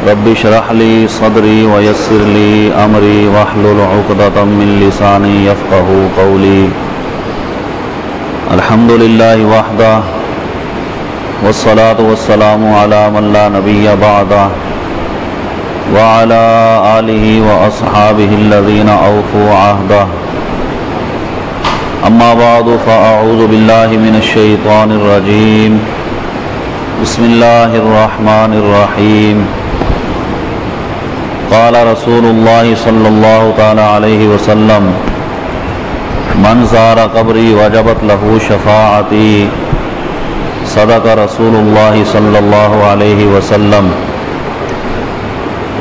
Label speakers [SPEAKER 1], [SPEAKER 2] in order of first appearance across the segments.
[SPEAKER 1] رب اشرح لي صدري ويسر لي أمري واحلل عقدة من لساني يفقهوا قولي. الحمد لله وحده والصلاة والسلام على من لا نبي بعده وعلى آله وأصحابه الذين أوفوا عهده. أما بعد فأعوذ بالله من الشيطان الرجيم. بسم الله الرحمن الرحيم. قال رسول الله صلى الله تعالى عليه وسلم: من زار قبري وجبت له شفاعتي. صدق رسول الله صلى الله عليه وسلم.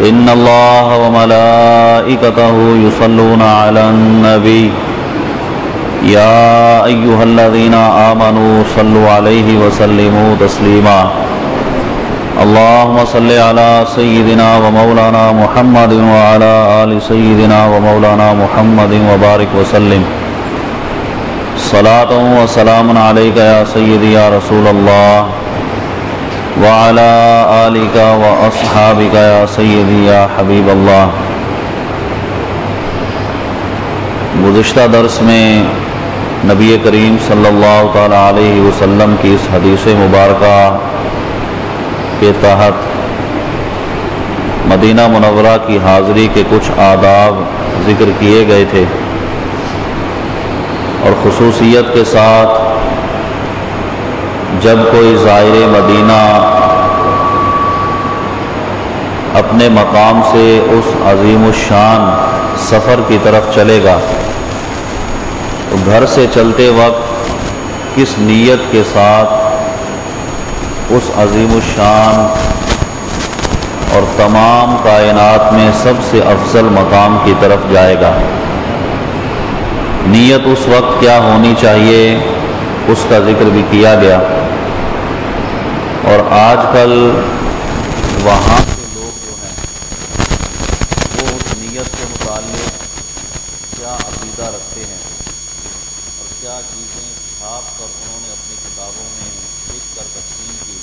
[SPEAKER 1] إن الله وملائكته يصلون على النبي يا أيها الذين آمنوا صلوا عليه وسلموا تسليما. اللهم صل على سيدنا ومولانا محمد وعلى آل سيدنا ومولانا محمد وبارك وسلم. صلاة وسلام عليك يا سيدي يا رسول الله وعلى آلك وأصحابك يا سيدي يا حبیب اللہ. گزشتہ درس میں نبی کریم صلی اللہ تعالی علیہ وسلم کی اس حدیث مبارکہ کے تحت مدینہ منورہ کی حاضری کے کچھ آداب ذکر کیے گئے تھے، اور خصوصیت کے ساتھ جب کوئی زائر مدینہ اپنے مقام سے اس عظیم الشان سفر کی طرف چلے گا تو گھر سے چلتے وقت کس نیت کے ساتھ اس عظیم الشان اور تمام کائنات میں سب سے افضل مقام کی طرف جائے گا، نیت اس وقت کیا ہونی چاہیے اس کا ذکر بھی کیا گیا. اور آج کل وہاں کے لوگ جو ہیں وہ اس نیت کے متعلق کیا عقیدہ رکھتے ہیں اور کیا چیزیں چھاپ کر انہوں نے اپنی کتابوں میں لکھ کر تقسیم کی،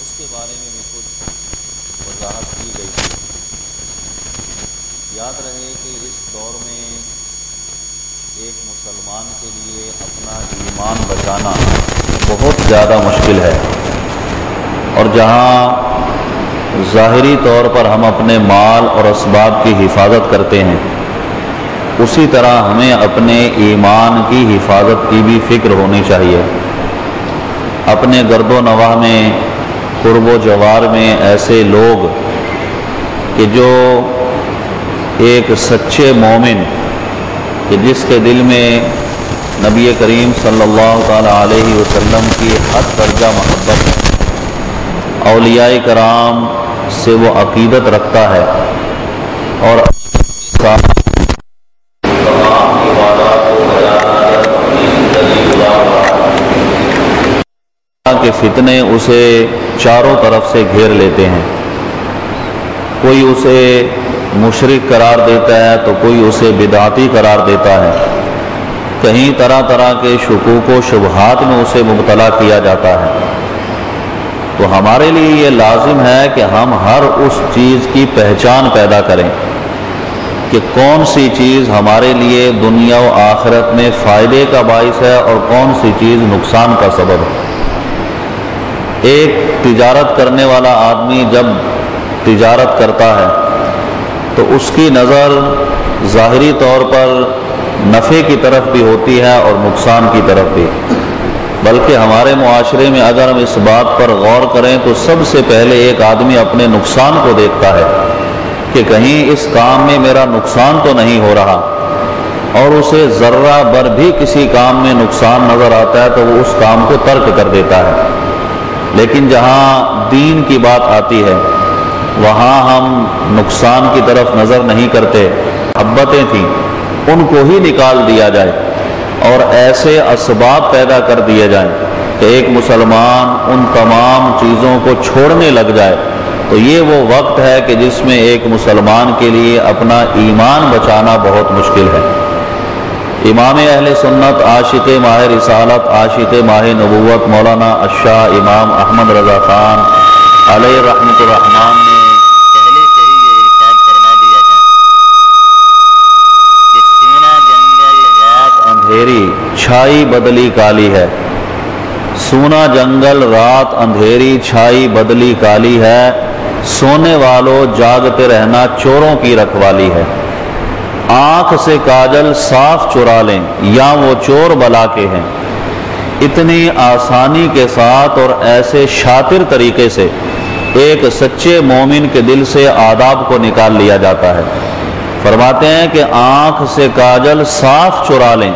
[SPEAKER 1] اس کے بارے میں بھی کچھ وضاحت کی گئی تھی. یاد رہے کہ اس دور میں ایک مسلمان کے لیے اپنا ایمان بچانا بہت زیادہ مشکل ہے، اور جہاں ظاہری طور پر ہم اپنے مال اور اسباب کی حفاظت کرتے ہیں، اسی طرح ہمیں اپنے ایمان کی حفاظت کی بھی فکر ہونی چاہیے. اپنے گرد و نواح میں قرب و جوار میں ایسے لوگ کہ جو ایک سچے مومن کہ جس کے دل میں نبی کریم صلی اللہ تعالی علیہ وسلم کی حد درجہ محبت ہے، اولیاء کرام سے وہ عقیدت رکھتا ہے، اور کے فتنے اسے چاروں طرف سے گھیر لیتے ہیں. کوئی اسے مشرک قرار دیتا ہے تو کوئی اسے بدعتی قرار دیتا ہے، کہیں طرح طرح کے شکوک و شبہات میں اسے مبتلا کیا جاتا ہے. تو ہمارے لیے یہ لازم ہے کہ ہم ہر اس چیز کی پہچان پیدا کریں کہ کون سی چیز ہمارے لیے دنیا و آخرت میں فائدے کا باعث ہے اور کون سی چیز نقصان کا سبب ہے. ایک تجارت کرنے والا آدمی جب تجارت کرتا ہے تو اس کی نظر ظاہری طور پر نفع کی طرف بھی ہوتی ہے اور نقصان کی طرف بھی، بلکہ ہمارے معاشرے میں اگر ہم اس بات پر غور کریں تو سب سے پہلے ایک آدمی اپنے نقصان کو دیکھتا ہے کہ کہیں اس کام میں میرا نقصان تو نہیں ہو رہا، اور اسے ذرہ بر بھی کسی کام میں نقصان نظر آتا ہے تو وہ اس کام کو ترک کر دیتا ہے. لیکن جہاں دین کی بات آتی ہے وہاں ہم نقصان کی طرف نظر نہیں کرتے. محبتیں تھیں ان کو ہی نکال دیا جائے اور ایسے اسباب پیدا کر دیے جائیں کہ ایک مسلمان ان تمام چیزوں کو چھوڑنے لگ جائے، تو یہ وہ وقت ہے کہ جس میں ایک مسلمان کے لیے اپنا ایمان بچانا بہت مشکل ہے. امام اہل سنت عاشق ماہ رسالت عاشق ماہ نبوت مولانا الشاہ امام احمد رضا خان علیہ رحمۃ الرحمان نے
[SPEAKER 2] پہلے سے ہی یہ ارشاد فرما دیا تھا کہ سونا جنگل رات
[SPEAKER 1] اندھیری چھائی بدلی کالی ہے، سونا جنگل رات اندھیری چھائی بدلی کالی ہے، سونے والوں جاگتے رہنا چوروں کی رکھوالی ہے۔ آنکھ سے کاجل صاف چرا لیں یا وہ چور بلا کے ہیں، اتنی آسانی کے ساتھ اور ایسے شاطر طریقے سے ایک سچے مومن کے دل سے آداب کو نکال لیا جاتا ہے۔ فرماتے ہیں کہ آنکھ سے کاجل صاف چرا لیں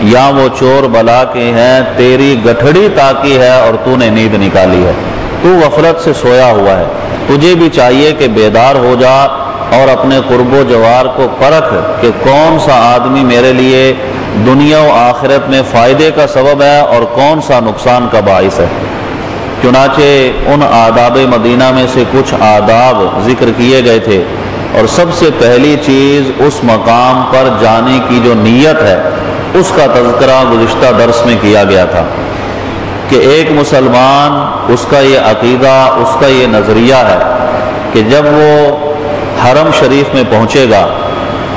[SPEAKER 1] یا وہ چور بلا کے ہیں، تیری گٹھڑی تاکی ہے اور تو نے نیند نکالی ہے، تو غفلت سے سویا ہوا ہے، تجھے بھی چاہیے کہ بیدار ہو جا اور اپنے قرب و جوار کو پرکھ کہ کون سا آدمی میرے لیے دنیا و آخرت میں فائدے کا سبب ہے اور کون سا نقصان کا باعث ہے۔ چنانچہ ان آداب مدینہ میں سے کچھ آداب ذکر کیے گئے تھے، اور سب سے پہلی چیز اس مقام پر جانے کی جو نیت ہے اس کا تذکرہ گزشتہ درس میں کیا گیا تھا کہ ایک مسلمان، اس کا یہ عقیدہ، اس کا یہ نظریہ ہے کہ جب وہ حرم شریف میں پہنچے گا،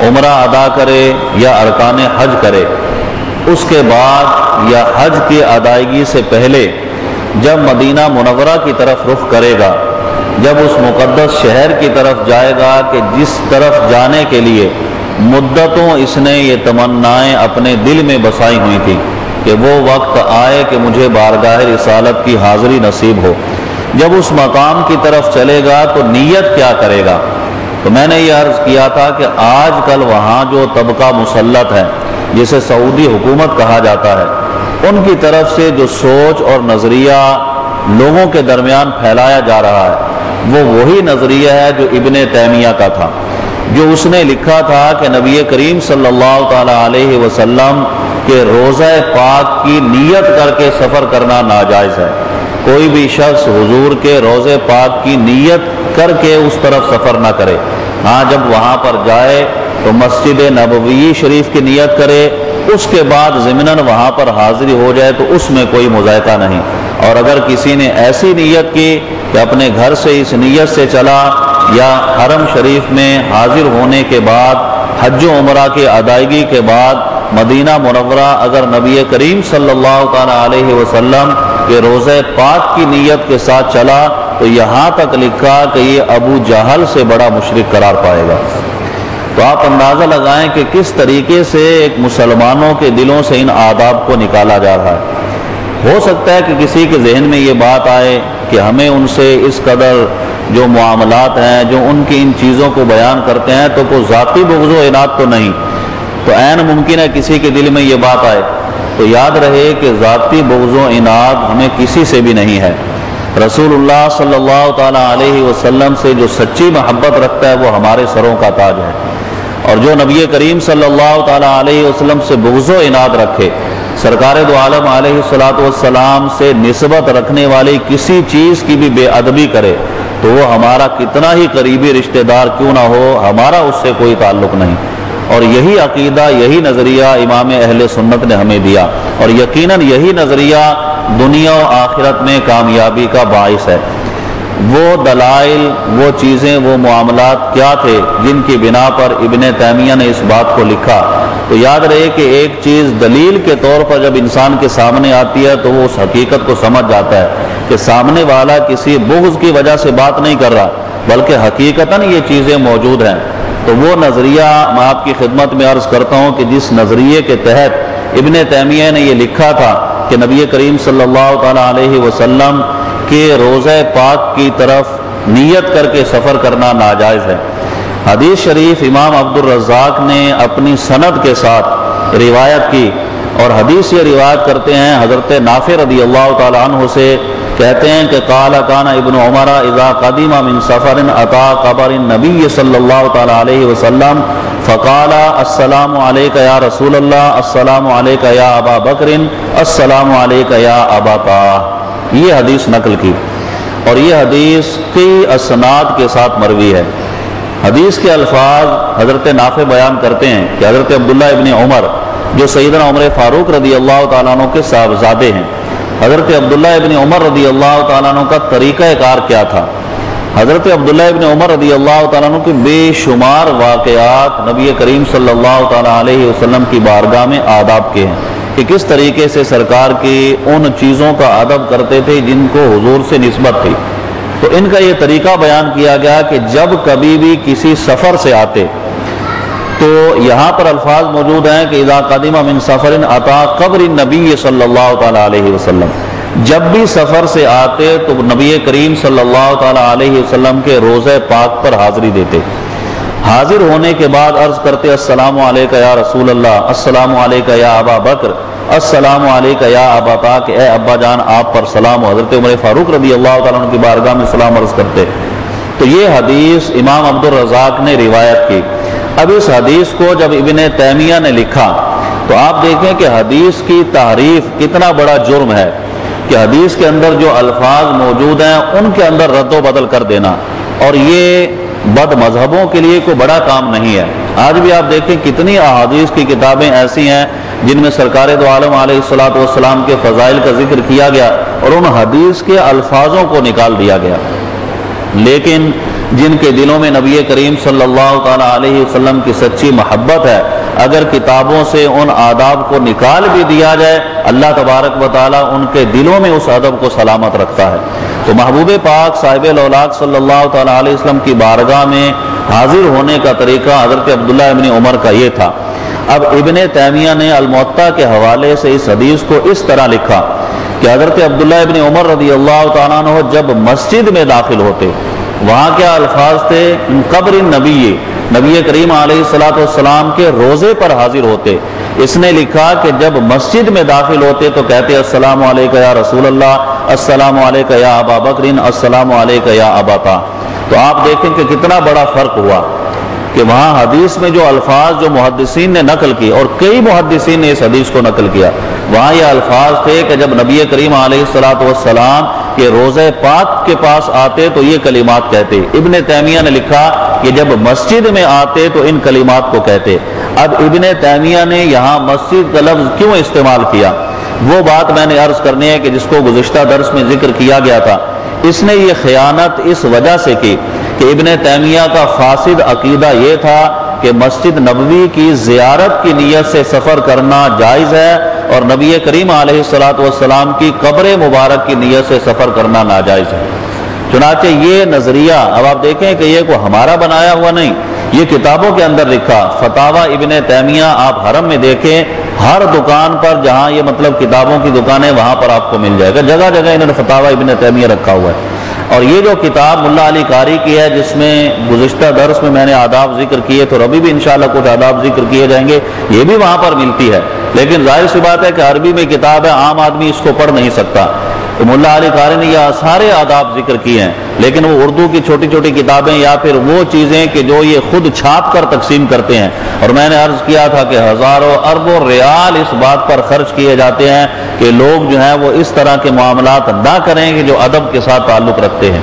[SPEAKER 1] عمرہ ادا کرے یا ارکان حج کرے، اس کے بعد یا حج کی ادائیگی سے پہلے جب مدینہ منورہ کی طرف رخ کرے گا، جب اس مقدس شہر کی طرف جائے گا کہ جس طرف جانے کے لیے مدتوں اس نے یہ تمنائیں اپنے دل میں بسائی ہوئی تھی کہ وہ وقت آئے کہ مجھے بارگاہ رسالت کی حاضری نصیب ہو، جب اس مقام کی طرف چلے گا تو نیت کیا کرے گا؟ تو میں نے یہ عرض کیا تھا کہ آج کل وہاں جو طبقہ مسلط ہے، جسے سعودی حکومت کہا جاتا ہے، ان کی طرف سے جو سوچ اور نظریہ لوگوں کے درمیان پھیلایا جا رہا ہے، وہ وہی نظریہ ہے جو ابن تیمیہ کا تھا، جو اس نے لکھا تھا کہ نبی کریم صلی اللہ تعالی علیہ وسلم کے روضہ پاک کی نیت کر کے سفر کرنا ناجائز ہے۔ کوئی بھی شخص حضور کے روضہ پاک کی نیت کر کے اس طرف سفر نہ کرے، ہاں جب وہاں پر جائے تو مسجد نبوی شریف کی نیت کرے، اس کے بعد ضمناً وہاں پر حاضری ہو جائے تو اس میں کوئی مذائقہ نہیں۔ اور اگر کسی نے ایسی نیت کی کہ اپنے گھر سے اس نیت سے چلا یا حرم شریف میں حاضر ہونے کے بعد حج و عمرہ کی ادائیگی کے بعد مدینہ منورہ اگر نبی کریم صلی اللہ تعالی علیہ وسلم کے روضہ پاک کی نیت کے ساتھ چلا تو یہاں تک لکھا کہ یہ ابو جہل سے بڑا مشرک قرار پائے گا۔ تو آپ اندازہ لگائیں کہ کس طریقے سے ایک مسلمانوں کے دلوں سے ان آداب کو نکالا جا رہا ہے۔ ہو سکتا ہے کہ کسی کے ذہن میں یہ بات آئے کہ ہمیں ان سے اس قدر جو معاملات ہیں، جو ان کی ان چیزوں کو بیان کرتے ہیں، تو کوئی ذاتی بغض و عناد تو نہیں، تو عین ممکن ہے کسی کے دل میں یہ بات آئے۔ تو یاد رہے کہ ذاتی بغض و عناد ہمیں کسی سے بھی نہیں ہے۔ رسول اللہ صلی اللہ تعالی علیہ وسلم سے جو سچی محبت رکھتا ہے وہ ہمارے سروں کا تاج ہے، اور جو نبی کریم صلی اللہ تعالی علیہ وسلم سے بغض و عناد رکھے، سرکار دو عالم علیہ الصلوۃ والسلام سے نسبت رکھنے والی کسی چیز کی بھی بے ادبی کرے تو وہ ہمارا کتنا ہی قریبی رشتہ دار کیوں نہ ہو، ہمارا اس سے کوئی تعلق نہیں۔ اور یہی عقیدہ، یہی نظریہ امام اہل سنت نے ہمیں دیا، اور یقیناً یہی نظریہ دنیا و آخرت میں کامیابی کا باعث ہے۔ وہ دلائل، وہ چیزیں، وہ معاملات کیا تھے جن کی بنا پر ابن تیمیہ نے اس بات کو لکھا؟ تو یاد رہے کہ ایک چیز دلیل کے طور پر جب انسان کے سامنے آتی ہے تو وہ اس حقیقت کو سمجھ جاتا ہے کہ سامنے والا کسی بغض کی وجہ سے بات نہیں کر رہا، بلکہ حقیقتاً یہ چیزیں موجود ہیں۔ تو وہ نظریہ میں آپ کی خدمت میں عرض کرتا ہوں کہ جس نظریے کے تحت ابن تیمیہ نے یہ لکھا تھا کہ نبی کریم صلی اللہ تعالی علیہ وسلم کے روضہ پاک کی طرف نیت کر کے سفر کرنا ناجائز ہے۔ حدیث شریف امام عبد الرزاق نے اپنی سند کے ساتھ روایت کی، اور حدیث یہ روایت کرتے ہیں حضرت نافع رضی اللہ تعالی عنہ سے، کہتے ہیں کہ قال کان ابن عمر اذا قدم من سفر اتى قبر النبی صلی اللہ تعالی علیہ وسلم فقال السلام علیک یا رسول اللہ، السلام علیک یا ابا بکر، السلام علیک یا ابا طاہ۔ یہ حدیث نقل کی، اور یہ حدیث کئی اسناد کے ساتھ مروی ہے۔ حدیث کے الفاظ حضرت نافع بیان کرتے ہیں کہ حضرت عبداللہ ابن عمر جو سیدنا عمر فاروق رضی اللہ تعالیٰ عنہ کے صاحبزادے ہیں، حضرت عبداللہ ابن عمر رضی اللہ تعالیٰ عنہ کا طریقہ کار کیا تھا حضرت عبداللہ ابن عمر رضی اللہ تعالیٰ عنہ کی بے شمار واقعات نبی کریم صلی اللہ تعالیٰ علیہ وسلم کی بارگاہ میں آداب کے ہیں کہ کس طریقے سے سرکار کی ان چیزوں کا ادب کرتے تھے جن کو حضور سے نسبت تھی. تو ان کا یہ طریقہ بیان کیا گیا کہ جب کبھی بھی کسی سفر سے آتے تو یہاں پر الفاظ موجود ہیں کہ اذا قدم من سفر اتا قبر النبی صلی اللہ تعالیٰ علیہ وسلم، جب بھی سفر سے آتے تو نبی کریم صلی اللہ تعالیٰ علیہ وسلم کے روضہ پاک پر حاضری دیتے. حاضر ہونے کے بعد عرض کرتے السلام علیکہ یا رسول اللہ، السلام علیکہ یا ابا بکر، السلام علیکہ یا ابا طاق، اے ابا جان آپ پر سلام ہو. حضرت عمر فاروق رضی اللہ تعالیٰ عنہ کی بارگاہ میں سلام عرض کرتے. تو یہ حدیث امام عبد الرزاق نے روایت کی. اب اس حدیث کو جب ابن تیمیہ نے لکھا تو آپ دیکھیں کہ حدیث کی تحریف کتنا بڑا جرم ہے کہ حدیث کے اندر جو الفاظ موجود ہیں ان کے اندر رد و بدل کر دینا، اور یہ بد مذہبوں کے لیے کوئی بڑا کام نہیں ہے. آج بھی آپ دیکھیں کتنی احادیث کی کتابیں ایسی ہیں جن میں سرکار دو عالم علیہ الصلوۃ والسلام کے فضائل کا ذکر کیا گیا اور ان حدیث کے الفاظوں کو نکال دیا گیا. لیکن جن کے دلوں میں نبی کریم صلی اللہ تعالیٰ علیہ وسلم کی سچی محبت ہے، اگر کتابوں سے ان آداب کو نکال بھی دیا جائے اللہ تبارک و تعالیٰ ان کے دلوں میں اس ادب کو سلامت رکھتا ہے. تو محبوب پاک صاحب الاولاق صلی اللہ تعالیٰ علیہ وسلم کی بارگاہ میں حاضر ہونے کا طریقہ حضرت عبداللہ ابن عمر کا یہ تھا. اب ابن تیمیہ نے الموطا کے حوالے سے اس حدیث کو اس طرح لکھا کہ حضرت عبداللہ ابن عمر رضی اللہ تعالیٰ عنہ جب مسجد میں داخل ہوتے، وہاں کیا الفاظ تھے، قبر النبی، نبی کریم علیہ الصلوۃ والسلام کے روضے پر حاضر ہوتے. اس نے لکھا کہ جب مسجد میں داخل ہوتے تو کہتے السلام علیکہ یا رسول اللہ، السلام علیکہ یا ابا بکر، السلام علیکہ یا ابا طاق. تو آپ دیکھیں کہ کتنا بڑا فرق ہوا کہ وہاں حدیث میں جو الفاظ جو محدثین نے نقل کی، اور کئی محدثین نے اس حدیث کو نقل کیا، وہاں یہ الفاظ تھے کہ جب نبی کریم علیہ الصلوۃ والسلام کہ روضہ پاک کے پاس آتے تو یہ کلمات کہتے. ابن تیمیہ نے لکھا کہ جب مسجد میں آتے تو ان کلمات کو کہتے. اب ابن تیمیہ نے یہاں مسجد کا لفظ کیوں استعمال کیا، وہ بات میں نے عرض کرنی ہے کہ جس کو گزشتہ درس میں ذکر کیا گیا تھا. اس نے یہ خیانت اس وجہ سے کی کہ ابن تیمیہ کا فاسد عقیدہ یہ تھا کہ مسجد نبوی کی زیارت کی نیت سے سفر کرنا جائز ہے اور نبی کریم علیہ الصلوۃ والسلام کی قبر مبارک کی نیت سے سفر کرنا ناجائز ہے. چنانچہ یہ نظریہ اب آپ دیکھیں کہ یہ کوئی ہمارا بنایا ہوا نہیں، یہ کتابوں کے اندر لکھا. فتاوی ابن تیمیہ آپ حرم میں دیکھیں، ہر دکان پر جہاں یہ مطلب کتابوں کی دکانیں وہاں پر آپ کو مل جائے گا، جگہ جگہ انہوں نے فتاوی ابن تیمیہ رکھا ہوا ہے. اور یہ جو کتاب ملا علی قاری کی ہے جس میں گزشتہ درس میں نے آداب ذکر کیے تو ابھی بھی انشاءاللہ کچھ آداب ذکر کیے جائیں گے، یہ بھی وہاں پر ملتی ہے. لیکن ظاہر سی بات ہے کہ عربی میں کتاب ہے، عام آدمی اس کو پڑھ نہیں سکتا. تو ملا علی قاری نے یہ سارے آداب ذکر کیے ہیں، لیکن وہ اردو کی چھوٹی چھوٹی کتابیں یا پھر وہ چیزیں کہ جو یہ خود چھاپ کر تقسیم کرتے ہیں. اور میں نے عرض کیا تھا کہ ہزاروں اربوں ریال اس بات پر خرچ کیے جاتے ہیں کہ لوگ جو ہیں وہ اس طرح کے معاملات نہ کریں کہ جو ادب کے ساتھ تعلق رکھتے ہیں.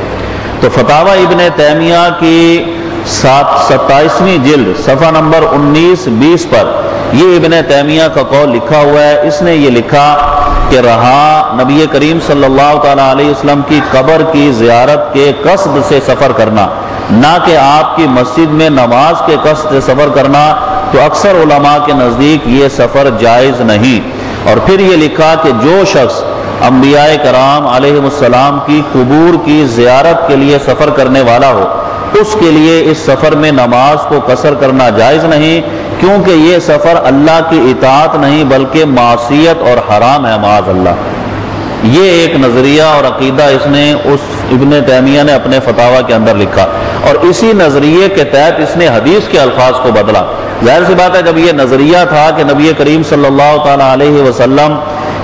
[SPEAKER 1] تو فتاوی ابن تیمیہ کی 27ویں جلد صفحہ نمبر 19-20 پر یہ ابن تیمیہ کا قول لکھا ہوا ہے. اس نے یہ لکھا کہ رہا نبی کریم صلی اللہ تعالیٰ علیہ وسلم کی قبر کی زیارت کے قصد سے سفر کرنا، نہ کہ آپ کی مسجد میں نماز کے قصد سے سفر کرنا، تو اکثر علماء کے نزدیک یہ سفر جائز نہیں. اور پھر یہ لکھا کہ جو شخص انبیاء کرام علیہ السلام کی قبور کی زیارت کے لیے سفر کرنے والا ہو، اس کے لیے اس سفر میں نماز کو قصر کرنا جائز نہیں، کیونکہ یہ سفر اللہ کی اطاعت نہیں بلکہ معصیت اور حرام ہے معاذ اللہ. یہ ایک نظریہ اور عقیدہ اس نے اس ابن تیمیہ نے اپنے فتاوی کے اندر لکھا، اور اسی نظریے کے تحت اس نے حدیث کے الفاظ کو بدلا. ظاہر سی بات ہے جب یہ نظریہ تھا کہ نبی کریم صلی اللہ تعالیٰ علیہ وسلم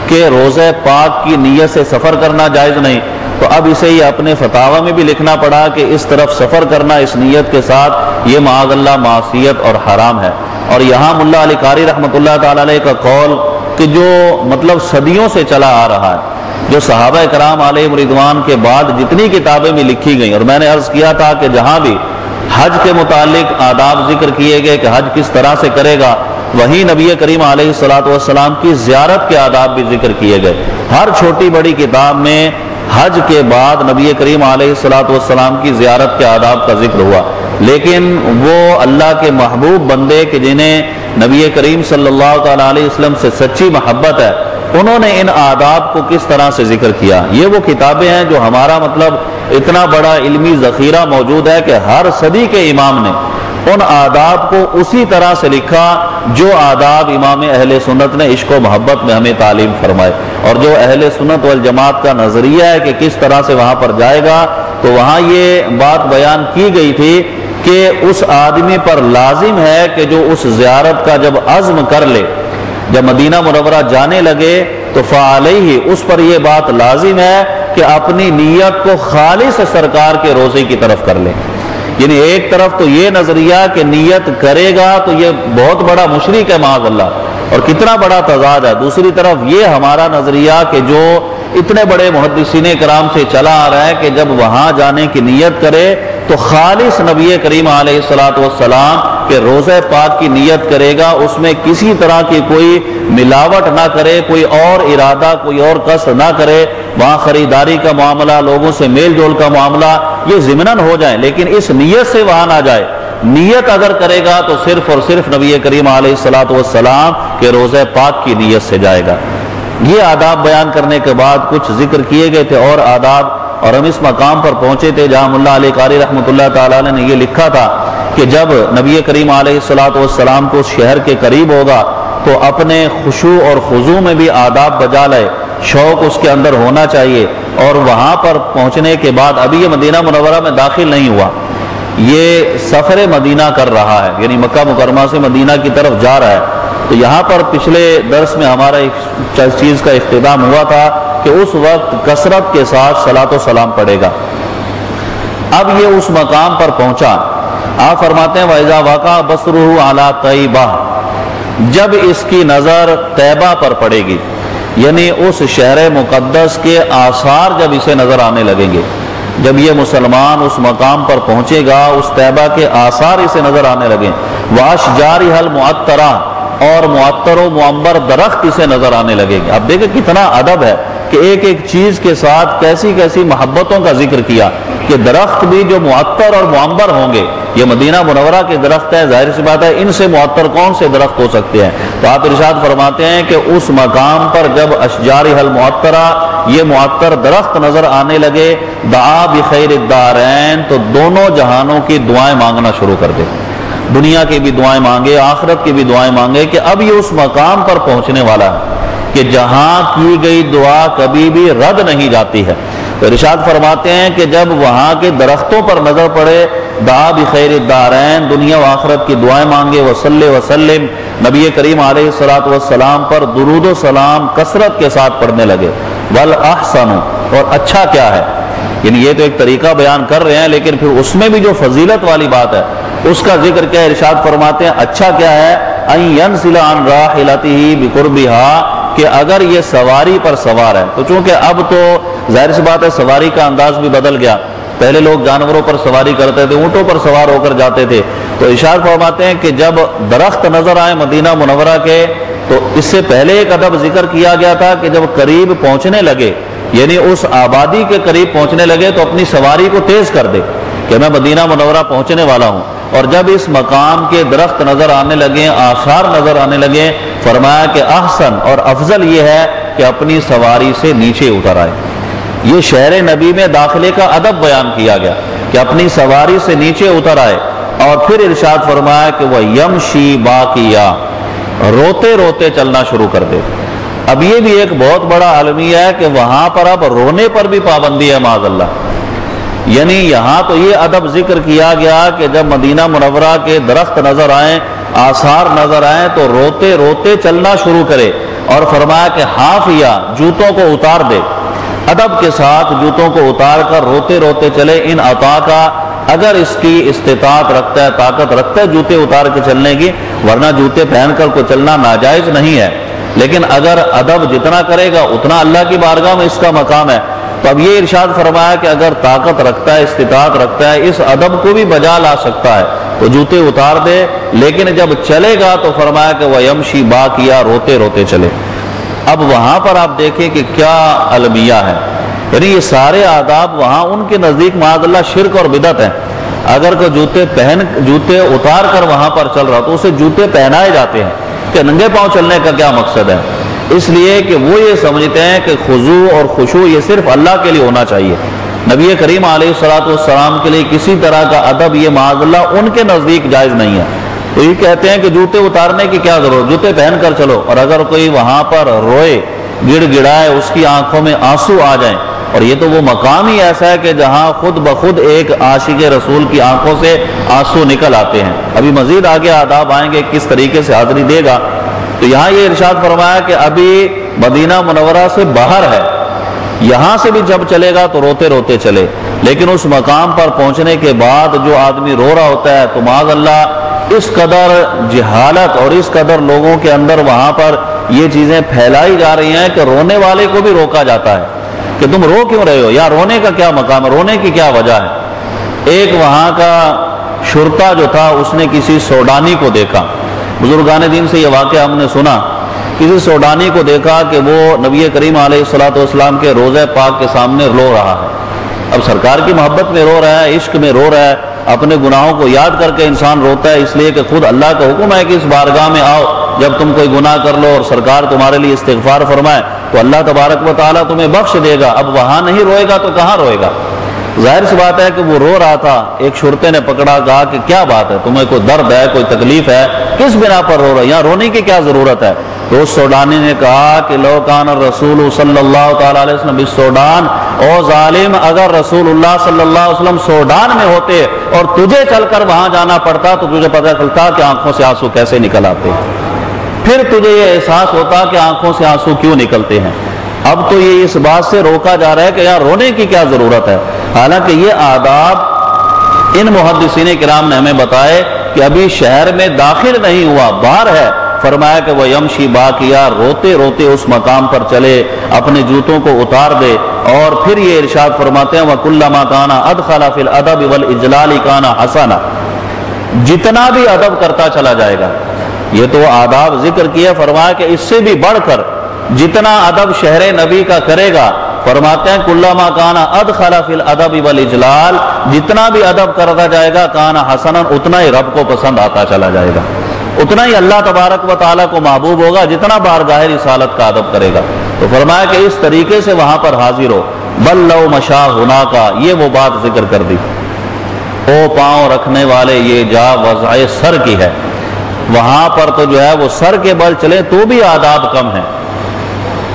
[SPEAKER 1] کہ روضہ پاک کی نیت سے سفر کرنا جائز نہیں، تو اب اسے یہ اپنے فتاوی میں بھی لکھنا پڑا کہ اس طرف سفر کرنا اس نیت کے ساتھ یہ معاذ اللہ معصیت اور حرام ہے. اور یہاں ملا علی قاری رحمۃ اللہ تعالی علیہ کا قول کہ جو مطلب صدیوں سے چلا آ رہا ہے، جو صحابہ کرام علیہ رضوان کے بعد جتنی کتابیں بھی لکھی گئیں، اور میں نے عرض کیا تھا کہ جہاں بھی حج کے متعلق آداب ذکر کیے گئے کہ حج کس طرح سے کرے گا، وہیں نبی کریم علیہ الصلوۃ والسلام کی زیارت کے آداب بھی ذکر کیے گئے. ہر چھوٹی بڑی کتاب میں حج کے بعد نبی کریم علیہ الصلوۃ والسلام کی زیارت کے آداب کا ذکر ہوا، لیکن وہ اللہ کے محبوب بندے کہ جنہیں نبی کریم صلی اللہ تعالیٰ علیہ وسلم سے سچی محبت ہے، انہوں نے ان آداب کو کس طرح سے ذکر کیا۔ یہ وہ کتابیں ہیں جو ہمارا مطلب اتنا بڑا علمی ذخیرہ موجود ہے کہ ہر صدی کے امام نے ان آداب کو اسی طرح سے لکھا جو آداب امام اہل سنت نے عشق و محبت میں ہمیں تعلیم فرمائے، اور جو اہل سنت والجماعت کا نظریہ ہے کہ کس طرح سے وہاں پر جائے گا، تو وہاں یہ بات بیان کی گئی تھی کہ اس آدمی پر لازم ہے کہ جو اس زیارت کا جب عزم کر لے، جب مدینہ منورہ جانے لگے تو فعلیہ، اس پر یہ بات لازم ہے کہ اپنی نیت کو خالص سرکار کے روضے کی طرف کر لے۔ یعنی ایک طرف تو یہ نظریہ کہ نیت کرے گا تو یہ بہت بڑا مشرک ہے معاذ اللہ، اور کتنا بڑا تضاد ہے، دوسری طرف یہ ہمارا نظریہ کہ جو اتنے بڑے محدثین کرام سے چلا آ رہا ہے کہ جب وہاں جانے کی نیت کرے تو خالص نبی کریم علیہ الصلوۃ والسلام کہ روزہ پاک کی نیت کرے گا، اس میں کسی طرح کی کوئی ملاوٹ نہ کرے، کوئی اور ارادہ، کوئی اور قصد نہ کرے، وہاں خریداری کا معاملہ، لوگوں سے میل جول کا معاملہ یہ ضمناً ہو جائے، لیکن اس نیت سے وہاں نہ جائے۔ نیت اگر کرے گا تو صرف اور صرف نبی کریم علیہ الصلوۃ والسلام کے روزہ پاک کی نیت سے جائے گا۔ یہ آداب بیان کرنے کے بعد کچھ ذکر کیے گئے تھے اور آداب، اور ہم اس مقام پر پہنچے تھے جہاں ملا علی قاری رحمۃ اللہ تعالیٰ نے یہ لکھا تھا کہ جب نبی کریم علیہ الصلوۃ والسلام کو اس شہر کے قریب ہوگا تو اپنے خشوع اور خضوع میں بھی آداب بجا لائے، شوق اس کے اندر ہونا چاہیے، اور وہاں پر پہنچنے کے بعد ابھی یہ مدینہ منورہ میں داخل نہیں ہوا، یہ سفر مدینہ کر رہا ہے، یعنی مکہ مکرمہ سے مدینہ کی طرف جا رہا ہے۔ تو یہاں پر پچھلے درس میں ہمارا ایک چیز کا اختتام ہوا تھا کہ اس وقت کثرت کے ساتھ صلاۃ و سلام پڑھے گا۔ اب یہ اس مقام پر پہنچا، آپ فرماتے ہیں وَإِذَا وَقَعَ بَصْرُهُ عَلَى طَيْبَةٍ، جب اس کی نظر طیبہ پر پڑے گی، یعنی اس شہر مقدس کے آثار جب اسے نظر آنے لگیں گے، جب یہ مسلمان اس مقام پر پہنچے گا، اس طیبہ کے آثار اسے نظر آنے لگیں، وَأَشْجَارِهَا الْمُعَطَّرَةِ، اور معطر و معمر درخت اسے نظر آنے لگے گی۔ اب دیکھیں کتنا ادب ہے کہ ایک ایک چیز کے ساتھ کیسی کیسی محبتوں کا ذکر کیا، کہ درخت بھی جو معطر اور معمر ہوں گے، یہ مدینہ منورہ کے درخت ہیں، ظاہر سی بات ہے ان سے معطر کون سے درخت ہو سکتے ہیں، تو آپ ارشاد فرماتے ہیں کہ اس مقام پر جب اشجارہ المعطرہ، یہ معطر درخت نظر آنے لگے، دعا بخیر الدارین، تو دونوں جہانوں کی دعائیں مانگنا شروع کر دے، دنیا کی بھی دعائیں مانگے، آخرت کی بھی دعائیں مانگے، کہ اب یہ اس مقام پر پہنچنے والا ہے کہ جہاں کی گئی دعا کبھی بھی رد نہیں جاتی ہے۔ تو ارشاد فرماتے ہیں کہ جب وہاں کے درختوں پر نظر پڑے، دعا بخیر الدارین، دنیا و آخرت کی دعائیں مانگے، وصلی وسلم، نبی کریم علیہ الصلوۃ والسلام پر درود و سلام کثرت کے ساتھ پڑھنے لگے، والاحسن، اور اچھا کیا ہے، یعنی یہ تو ایک طریقہ بیان کر رہے ہیں، لیکن پھر اس میں بھی جو فضیلت والی بات ہے اس کا ذکر کیا ہے، ارشاد فرماتے ہیں اچھا کیا ہے، ان ينزل عن راحلته بقربها، کہ اگر یہ سواری پر سوار ہے، تو چونکہ اب تو ظاہر سی بات ہے سواری کا انداز بھی بدل گیا، پہلے لوگ جانوروں پر سواری کرتے تھے، اونٹوں پر سوار ہو کر جاتے تھے، تو ارشاد فرماتے ہیں کہ جب درخت نظر آئے مدینہ منورہ کے، تو اس سے پہلے ایک ادب ذکر کیا گیا تھا کہ جب قریب پہنچنے لگے، یعنی اس آبادی کے قریب پہنچنے لگے، تو اپنی سواری کو تیز کر دے کہ میں مدینہ منورہ پہنچنے والا ہوں، اور جب اس مقام کے درخت نظر آنے لگے، آثار نظر آنے لگے، فرمایا کہ احسن، اور افضل یہ ہے کہ اپنی سواری سے نیچے اتر آئے۔ یہ شہر نبی میں داخلے کا ادب بیان کیا گیا کہ اپنی سواری سے نیچے اتر آئے، اور پھر ارشاد فرمایا کہ وہ یمشی باقیہ، روتے روتے چلنا شروع کر دے۔ اب یہ بھی ایک بہت بڑا المیہ ہے کہ وہاں پر اب رونے پر بھی پابندی ہے معاذ اللہ، یعنی یہاں تو یہ ادب ذکر کیا گیا کہ جب مدینہ منورہ کے درخت نظر آئیں، آثار نظر آئیں، تو روتے روتے چلنا شروع کرے، اور فرمایا کہ حافیہ، جوتوں کو اتار دے، ادب کے ساتھ جوتوں کو اتار کر روتے روتے چلے، ان عطا کا، اگر اس کی استطاعت رکھتا ہے، طاقت رکھتا ہے جوتے اتار کے چلنے کی، ورنہ جوتے پہن کر کو چلنا ناجائز نہیں ہے، لیکن اگر ادب جتنا کرے گا اتنا اللہ کی بارگاہ میں اس کا مقام ہے۔ تو اب یہ ارشاد فرمایا کہ اگر طاقت رکھتا ہے، استطاعت رکھتا ہے، اس ادب کو بھی بجا لا سکتا ہے، تو جوتے اتار دے، لیکن جب چلے گا تو فرمایا کہ وہ یمشی باقیہ، روتے روتے چلے۔ اب وہاں پر آپ دیکھیں کہ کیا المیہ ہے یعنی یہ سارے آداب وہاں ان کے نزدیک معاذ اللہ شرک اور بدعت ہیں. اگر کوئی جوتے اتار کر وہاں پر چل رہا تو اسے جوتے پہنائے جاتے ہیں کہ ننگے پاؤں چلنے کا کیا مقصد ہے؟ اس لیے کہ وہ یہ سمجھتے ہیں کہ خضوع اور خشوع یہ صرف اللہ کے لیے ہونا چاہیے. نبی کریم علیہ السلام کے لیے کسی طرح کا ادب یہ معاذ اللہ ان کے نزدیک جائز نہیں ہے. تو یہ کہتے ہیں کہ جوتے اتارنے کی کیا ضرورت، جوتے پہن کر چلو. اور اگر کوئی وہاں پر روئے گڑ گڑائے اس کی آنکھوں میں آنسو آ جائیں، اور یہ تو وہ مقام ہی ایسا ہے کہ جہاں خود بخود ایک عاشق رسول کی آنکھوں سے آنسو نکل آتے ہیں. ابھی مزید آگے آداب آئیں گے کس طریقے سے حاضری دے گا. تو یہاں یہ ارشاد فرمایا کہ ابھی مدینہ منورہ سے باہر ہے، یہاں سے بھی جب چلے گا تو روتے روتے چلے. لیکن اس مقام پر پہنچنے کے بعد جو آدمی رو رہا ہوتا ہے تو معاذ اللہ اس قدر جہالت اور اس قدر لوگوں کے اندر وہاں پر یہ چیزیں پھیلائی جا رہی ہیں کہ رونے والے کو بھی روکا جاتا ہے کہ تم رو کیوں رہے ہو، یا رونے کا کیا مقام ہے، رونے کی کیا وجہ ہے. ایک وہاں کا شرطا جو تھا اس نے کسی سوڈانی کو دیکھا. بزرگان دین سے یہ واقعہ ہم نے سنا. کسی سوڈانی کو دیکھا کہ وہ نبی کریم علیہ السلام کے روضہ پاک کے سامنے رو رہا ہے. اب سرکار کی محبت میں رو رہا ہے، عشق میں رو رہا ہے، اپنے گناہوں کو یاد کر کے انسان روتا ہے، اس لیے کہ خود اللہ کا حکم ہے کہ اس بارگاہ میں آؤ جب تم کوئی گناہ کر لو اور سرکار تمہارے لیے استغفار فرمائے تو اللہ تبارک و تعالیٰ تمہیں بخش دے گا. اب وہاں نہیں روئے گا تو کہاں روئے گا؟ ظاہر سی بات ہے کہ وہ رو رہا تھا. ایک شرطے نے پکڑا، کہا کہ کیا بات ہے، تمہیں کوئی درد ہے، کوئی تکلیف ہے، کس بنا پر رو رہے، یہاں رونے کی کیا ضرورت ہے؟ تو اس سوڈانی نے کہا کہ لو کان الرسول صلی اللہ تعالیٰ علیہ وسلم بالسوڈان، او ظالم اگر رسول اللہ صلی اللہ علیہ وسلم سوڈان میں ہوتے اور تجھے چل کر وہاں جانا پڑتا تو تجھے پتہ چلتا کہ آنکھوں سے آنسو کیسے نکل آتے، پھر تجھے یہ احساس ہوتا کہ آنکھوں سے آنسو کیوں نکلتے ہیں. اب تو یہ اس بات سے روکا جا رہا ہے کہ یہاں رونے کی کیا ضرورت ہے. حالانکہ یہ آداب ان محدثین کرام نے ہمیں بتائے کہ ابھی شہر میں داخل نہیں ہوا، باہر ہے. فرمایا کہ وہ یمشی باقیہ، روتے روتے اس مقام پر چلے، اپنے جوتوں کو اتار دے. اور پھر یہ ارشاد فرماتے ہیں وَكُلَّمَا كَانَ أَدْخَلَ فِي الْأَدَبِ وَالْإِجْلَالِ كَانَ حَسَنًا، جتنا بھی ادب کرتا چلا جائے گا. یہ تو آداب ذکر کیا، فرمایا کہ اس سے بھی بڑھ کر جتنا ادب شہر نبی کا کرے گا، فرماتے ہیں کلما کانا ادخل فی الادب والاجلال، جتنا بھی ادب کرتا جائے گا کانا حسنا، اتنا ہی رب کو پسند آتا چلا جائے گا، اتنا ہی اللہ تبارک و تعالیٰ کو محبوب ہوگا جتنا بارگاہ رسالت کا ادب کرے گا. تو فرمایا کہ اس طریقے سے وہاں پر حاضر ہو. بل لو مشا ہونا کا، یہ وہ بات ذکر کر دی. او پاؤں رکھنے والے یہ جا وضع سر کی ہے، وہاں پر تو جو ہے وہ سر کے بل چلے تو بھی آداب کم ہیں.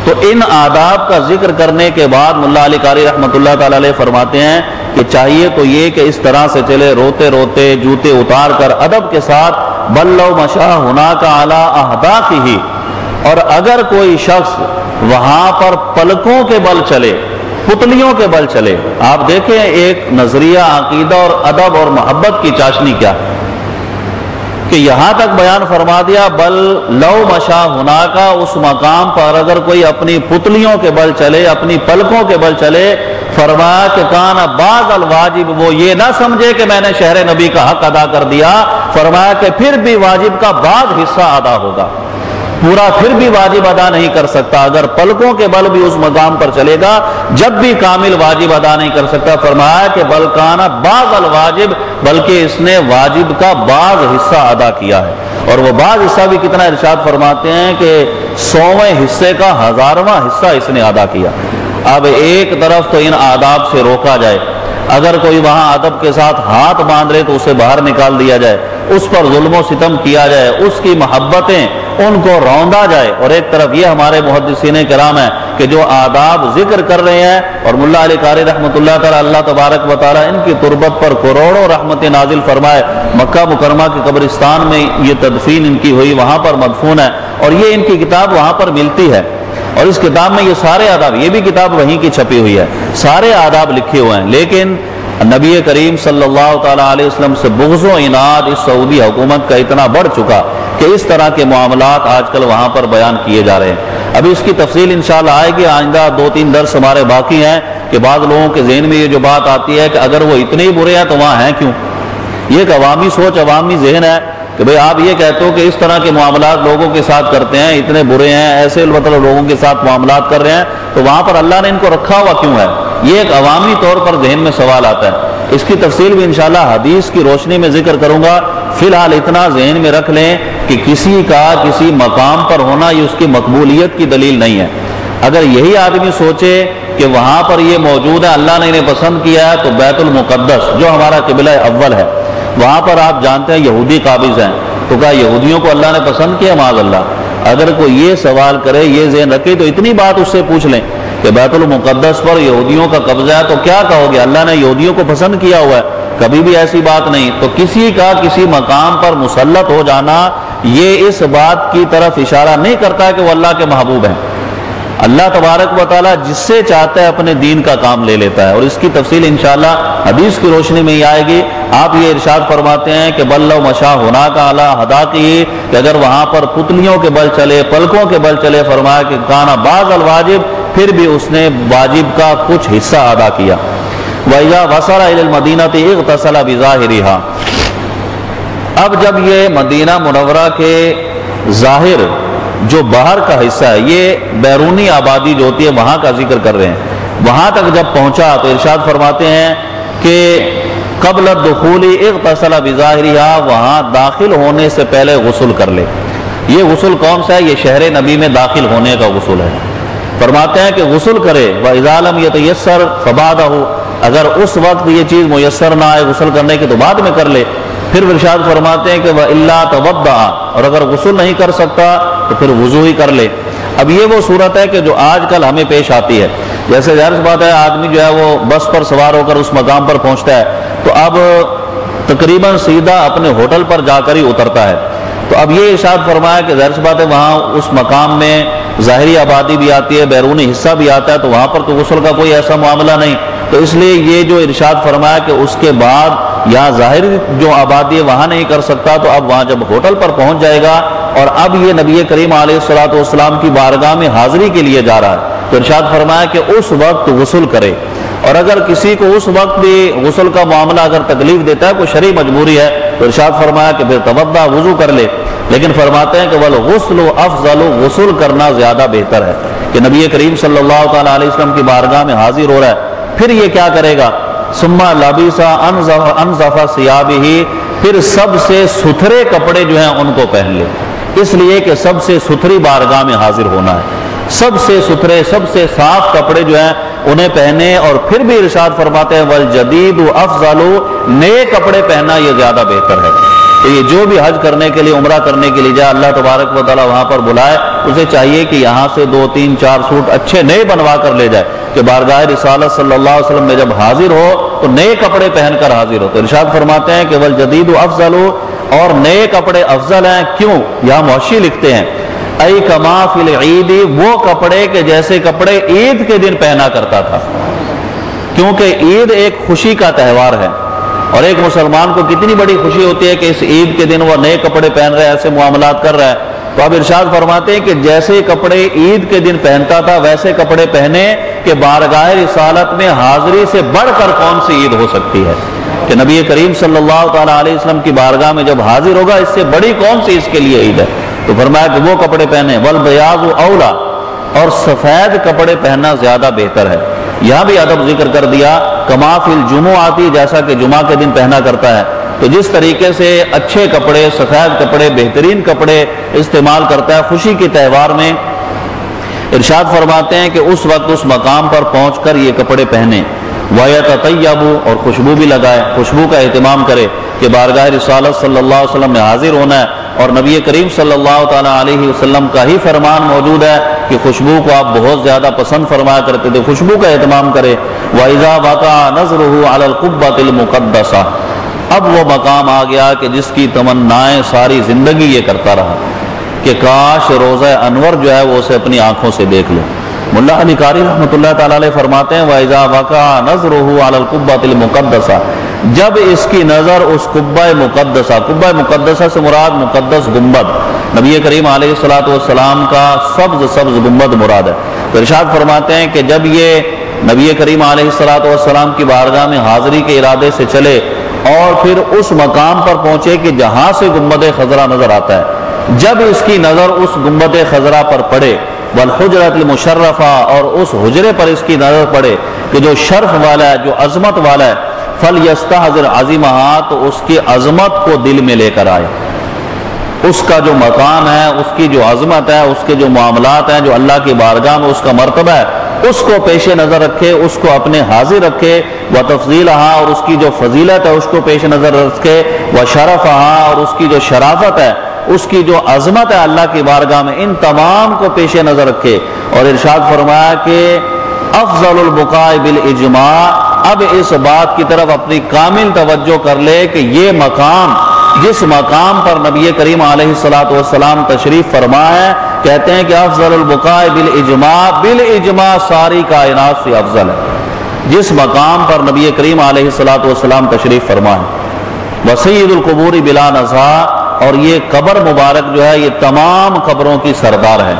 [SPEAKER 1] تو ان آداب کا ذکر کرنے کے بعد ملا علی قاری رحمۃ اللہ تعالی علیہ فرماتے ہیں کہ چاہیے تو یہ کہ اس طرح سے چلے، روتے روتے جوتے اتار کر ادب کے ساتھ. بل لو مشا ہونا کا اعلی احداقہ، اور اگر کوئی شخص وہاں پر پلکوں کے بل چلے، پتلیوں کے بل چلے. آپ دیکھیں ایک نظریہ عقیدہ اور ادب اور محبت کی چاشنی کیا کہ یہاں تک بیان فرما دیا بل لو مشا ہونا کا، اس مقام پر اگر کوئی اپنی پتلیوں کے بل چلے، اپنی پلکوں کے بل چلے، فرمایا کہ کان بعض الواجب، وہ یہ نہ سمجھے کہ میں نے شہر نبی کا حق ادا کر دیا، فرمایا کہ پھر بھی واجب کا بعض حصہ ادا ہوگا، پورا پھر بھی واجب ادا نہیں کر سکتا. اگر پلکوں کے بل بھی اس مقام پر چلے گا جب بھی کامل واجب ادا نہیں کر سکتا. فرمایا کہ بل کانا بعض الواجب، بلکہ اس نے واجب کا بعض حصہ ادا کیا ہے. اور وہ بعض حصہ بھی کتنا، ارشاد فرماتے ہیں کہ 100ویں حصے کا 1000واں حصہ اس نے ادا کیا. اب ایک طرف تو ان آداب سے روکا جائے، اگر کوئی وہاں ادب کے ساتھ ہاتھ باندھ رہے تو اسے باہر نکال دیا جائے، اس پر ظلم و ستم کیا جائے، اس کی محبتیں ان کو روندا جائے. اور ایک طرف یہ ہمارے محدثین کرام ہیں کہ جو آداب ذکر کر رہے ہیں، اور ملا علی قاری رحمۃ اللہ تعالی اللہ تبارک و تعالی ان کی تربت پر کروڑوں رحمت نازل فرمائے. مکہ مکرمہ کے قبرستان میں یہ تدفین ان کی ہوئی، وہاں پر مدفون ہے، اور یہ ان کی کتاب وہاں پر ملتی ہے. اور اس کتاب میں یہ سارے آداب، یہ بھی کتاب وہیں کی چھپی ہوئی ہے، سارے آداب لکھے ہوئے ہیں. لیکن نبی کریم صلی اللہ تعالیٰ علیہ وسلم سے بغض و عناد اس سعودی حکومت کا اتنا بڑھ چکا کہ اس طرح کے معاملات آج کل وہاں پر بیان کیے جا رہے ہیں. ابھی اس کی تفصیل انشاءاللہ آئے گی، آئندہ 2-3 درس ہمارے باقی ہیں کہ بعض لوگوں کے ذہن میں یہ جو بات آتی ہے کہ اگر وہ اتنے ہی برے ہیں تو وہاں ہیں کیوں. یہ ایک عوامی سوچ، عوامی ذہن ہے کہ بھئی آپ یہ کہتے ہو کہ اس طرح کے معاملات لوگوں کے ساتھ کرتے ہیں، اتنے برے ہیں، ایسے مطلب لوگوں کے ساتھ معاملات کر رہے ہیں، تو وہاں پر اللہ نے ان کو رکھا ہوا کیوں ہے؟ یہ ایک عوامی طور پر ذہن میں سوال آتا ہے، اس کی تفصیل بھی انشاءاللہ حدیث کی روشنی میں ذکر کروں گا۔ فی الحال اتنا ذہن میں رکھ لیں کہ کسی کا کسی مقام پر ہونا یہ اس کی مقبولیت کی دلیل نہیں ہے۔ اگر یہی آدمی سوچے کہ وہاں پر یہ موجود ہے، اللہ نے انہیں پسند کیا ہے، تو بیت المقدس جو ہمارا قبلہ اول ہے، وہاں پر آپ جانتے ہیں یہودی قابض ہیں، تو کہا یہودیوں کو اللہ نے پسند کیا؟ معاذ اللہ۔ اگر کوئی یہ سوال کرے، یہ ذہن رکھے، تو اتنی بات اس سے پوچھ لیں کہ بیت المقدس پر یہودیوں کا قبضہ ہے، تو کیا کہو گے؟ اللہ نے یہودیوں کو پسند کیا ہوا ہے؟ کبھی بھی ایسی بات نہیں۔ تو کسی کا کسی مقام پر مسلط ہو جانا یہ اس بات کی طرف اشارہ نہیں کرتا کہ وہ اللہ کے محبوب ہیں۔ اللہ تبارک و تعالیٰ جس سے چاہتا ہے اپنے دین کا کام لے لیتا ہے، اور اس کی تفصیل انشاءاللہ حدیث کی روشنی میں ہی آئے گی۔ آپ یہ ارشاد فرماتے ہیں کہ بلو مشا ہونا کا اعلیٰ ہدا کی، کہ اگر وہاں پر پتلیوں کے بل چلے، پلکوں کے بل چلے، فرمایا کہ کانا بعض الواجب، پھر بھی اس نے واجب کا کچھ حصہ ادا کیا۔ وَإِذَا وَصَلَ إِلَى الْمَدِينَةِ اغْتَسَلَ بِظَاهِرِهَا۔ اب جب یہ مدینہ منورہ کے ظاہر جو باہر کا حصہ ہے، یہ بیرونی آبادی جو ہوتی ہے وہاں کا ذکر کر رہے ہیں، وہاں تک جب پہنچا تو ارشاد فرماتے ہیں کہ قبل الدخول اغتسل بظاهرها، وہاں داخل ہونے سے پہلے غسل کر لے۔ یہ غسل کون سا ہے؟ یہ شہر نبی میں داخل ہونے کا غسل ہے۔ فرماتے ہیں کہ غسل کرے، وَإِذَا لَمْ يَتَيَسَّرْ فَبَعْدَهُ، اگر اس وقت یہ چیز میسر نہ آئے غسل کرنے کی تو بعد میں کر لے۔ پھر ارشاد فرماتے ہیں کہ وَإِلَّا تَوَضَّعَ، اور اگر غسل نہیں کر سکتا تو پھر وضو ہی کر لے۔ اب یہ وہ صورت ہے کہ جو آج کل ہمیں پیش آتی ہے، جیسے ظاہر سی بات ہے آدمی جو ہے وہ بس پر سوار ہو کر اس مقام پر پہنچتا ہے، تو اب تقریباً سیدھا اپنے ہوٹل پر جا کر ہی اترتا ہے۔ تو اب یہ ارشاد فرمایا کہ ظاہر سی بات ہے وہاں اس مقام میں ظاہری آبادی بھی آتی ہے، بیرونی حصہ بھی آتا ہے، تو وہاں پر تو غسل کا کوئی ایسا معاملہ نہیں۔ تو اس لیے یہ جو ارشاد فرمایا کہ اس کے بعد یہاں ظاہری جو آبادی ہے وہاں نہیں کر سکتا، تو اب وہاں جب ہوٹل پر پہنچ جائے گا اور اب یہ نبی کریم علیہ الصلوۃ والسلام کی بارگاہ میں حاضری کے لیے جا رہا ہے، تو ارشاد فرمایا کہ اس وقت غسل کرے۔ اور اگر کسی کو اس وقت بھی غسل کا معاملہ اگر تکلیف دیتا ہے، کوئی شرعی مجبوری ہے، تو ارشاد فرمایا کہ پھر توضا، وضو کر لے۔ لیکن فرماتے ہیں کہ والغسل افضل، غسل کرنا زیادہ بہتر ہے، کہ نبی کریم صلی اللہ تعالیٰ علیہ وسلم کی بارگاہ میں حاضر ہو رہا ہے۔ پھر یہ کیا کرے گا؟ ثم لبس انظف ثیابہ، پھر سب سے ستھرے کپڑے جو ہیں ان کو پہن لے، اس لیے کہ سب سے ستھری بارگاہ میں حاضر ہونا ہے، سب سے ستھرے سب سے صاف کپڑے جو ہیں انہیں پہنے۔ اور پھر بھی ارشاد فرماتے ہیں والجدید افضل، نئے کپڑے پہننا یہ زیادہ بہتر ہے۔ تو یہ جو بھی حج کرنے کے لیے، عمرہ کرنے کے لیے جائے، اللہ تبارک و تعالیٰ وہاں پر بلائے، اسے چاہیے کہ یہاں سے 2 3 4 سوٹ اچھے نئے بنوا کر لے جائے، کہ بارگاہ رسالت صلی اللہ علیہ وسلم میں جب حاضر ہو تو نئے کپڑے پہن کر حاضر ہو۔ تو ارشاد فرماتے ہیں کہ والجدید افضل، اور نئے کپڑے افضل ہیں۔ کیوں؟ یہاں محشی لکھتے ہیں ای کما فی العید، وہ کپڑے کہ جیسے کپڑے عید کے دن پہنا کرتا تھا، کیونکہ عید ایک خوشی کا تہوار ہے، اور ایک مسلمان کو کتنی بڑی خوشی ہوتی ہے کہ اس عید کے دن وہ نئے کپڑے پہن رہے ہیں، ایسے معاملات کر رہا ہے۔ تو اب ارشاد فرماتے ہیں کہ جیسے کپڑے عید کے دن پہنتا تھا ویسے کپڑے پہنے، کہ بارگاہ رسالت میں حاضری سے بڑھ کر کون سی عید ہو سکتی ہے، کہ نبی کریم صلی اللہ تعالیٰ علیہ وسلم کی بارگاہ میں جب حاضر ہوگا اس سے بڑی کون سی اس کے لیے عید ہے۔ تو فرمایا کہ وہ کپڑے پہنے، والبیاض اولا، اور سفید کپڑے پہننا زیادہ بہتر ہے۔ یہاں بھی ادب ذکر کر دیا، کما فی الجمعہ، جیسا کہ جمعہ کے دن پہنا کرتا ہے۔ تو جس طریقے سے اچھے کپڑے، سفید کپڑے، بہترین کپڑے استعمال کرتا ہے خوشی کے تہوار میں، ارشاد فرماتے ہیں کہ اس وقت اس مقام پر پہنچ کر یہ کپڑے پہنے۔ وَيَتَطَيَّبُ، اور خوشبو بھی لگائے، خوشبو کا اہتمام کرے، کہ بارگاہ رسالت صلی اللہ علیہ وسلم میں حاضر ہونا ہے، اور نبی کریم صلی اللہ تعالیٰ علیہ وسلم کا ہی فرمان موجود ہے کہ خوشبو کو آپ بہت زیادہ پسند فرمایا کرتے تھے، خوشبو کا اہتمام کرے۔ وَإِذَا وَقَعَ نَظْرُهُ عَلَى الْقُبَّةِ الْمُقَدَّسَةِ، اب وہ مقام آ گیا کہ جس کی تمنائیں ساری زندگی یہ کرتا رہا کہ کاش روضہ انور جو ہے وہ اسے اپنی آنکھوں سے دیکھ لو۔ ملا علی قاری رحمۃ اللہ تعالیٰ علیہ فرماتے ہیں وَإِذَا وَقَعَ نَظْرُهُ عَلَى الْقُبَّةِ الْمُقَدَّسَةِ، جب اس کی نظر اس قبہ مقدسہ، قبہ مقدسہ سے مراد مقدس گنبد، نبی کریم علیہ الصلوۃ والسلام کا سبز گنبد مراد ہے۔ تو ارشاد فرماتے ہیں کہ جب یہ نبی کریم علیہ الصلوۃ والسلام کی بارگاہ میں حاضری کے ارادے سے چلے اور پھر اس مقام پر پہنچے کہ جہاں سے گنبد خضرا نظر آتا ہے۔ جب اس کی نظر اس گنبد خضرا پر پڑے، والحجرۃ المشرفہ، اور اس حجرے پر اس کی نظر پڑے کہ جو شرف والا ہے، جو عظمت والا ہے، فلیستحضر عظیمہا، تو اس کی عظمت کو دل میں لے کر آئے۔ اس کا جو مقام ہے، اس کی جو عظمت ہے، اس کے جو معاملات ہیں، جو اللہ کی بارگاہ میں اس کا مرتبہ ہے، اس کو پیش نظر رکھے، اس کو اپنے حاضر رکھے، وتفضیلہا، اور اس کی جو فضیلت ہے اس کو پیش نظر رکھے، وشرفہا، اور اس کی جو شرافت ہے، اس کی جو عظمت ہے اللہ کی بارگاہ میں، ان تمام کو پیش نظر رکھے۔ اور ارشاد فرمایا کہ افضل البقاء بالاجماع، اب اس بات کی طرف اپنی کامل توجہ کر لے کہ یہ مقام، جس مقام پر نبی کریم علیہ الصلوۃ والسلام تشریف فرما ہے، کہتے ہیں کہ افضل البقاء بالاجماع، بالاجماع ساری کائنات سے افضل ہے جس مقام پر نبی کریم علیہ الصلوۃ والسلام تشریف فرما ہے۔ وسید القبور بلا نزاع، اور یہ قبر مبارک جو ہے یہ تمام قبروں کی سردار ہے۔